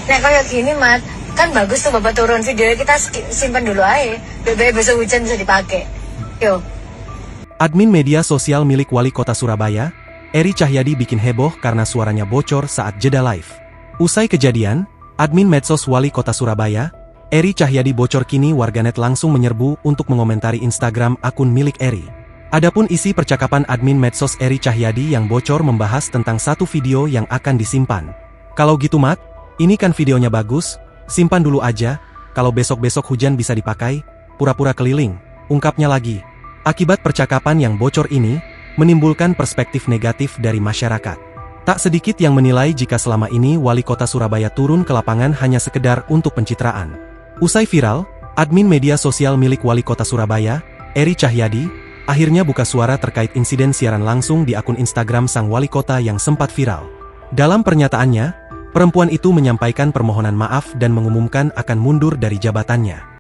Nek kayak gini Mat, kan bagus tuh Bapak turun video kita simpan dulu aja. Biar besok hujan bisa dipakai. Yo. Admin media sosial milik Wali Kota Surabaya, Eri Cahyadi bikin heboh karena suaranya bocor saat jeda live. Usai kejadian, admin medsos Wali Kota Surabaya, Eri Cahyadi bocor kini warganet langsung menyerbu untuk mengomentari Instagram akun milik Eri. Adapun isi percakapan admin medsos Eri Cahyadi yang bocor membahas tentang satu video yang akan disimpan. Kalau gitu Mat, ini kan videonya bagus, simpan dulu aja, kalau besok-besok hujan bisa dipakai, pura-pura keliling, ungkapnya lagi. Akibat percakapan yang bocor ini, menimbulkan perspektif negatif dari masyarakat. Tak sedikit yang menilai jika selama ini Wali Kota Surabaya turun ke lapangan hanya sekedar untuk pencitraan. Usai viral, admin media sosial milik Wali Kota Surabaya, Eri Cahyadi, akhirnya buka suara terkait insiden siaran langsung di akun Instagram sang Wali Kota yang sempat viral. Dalam pernyataannya, perempuan itu menyampaikan permohonan maaf dan mengumumkan akan mundur dari jabatannya.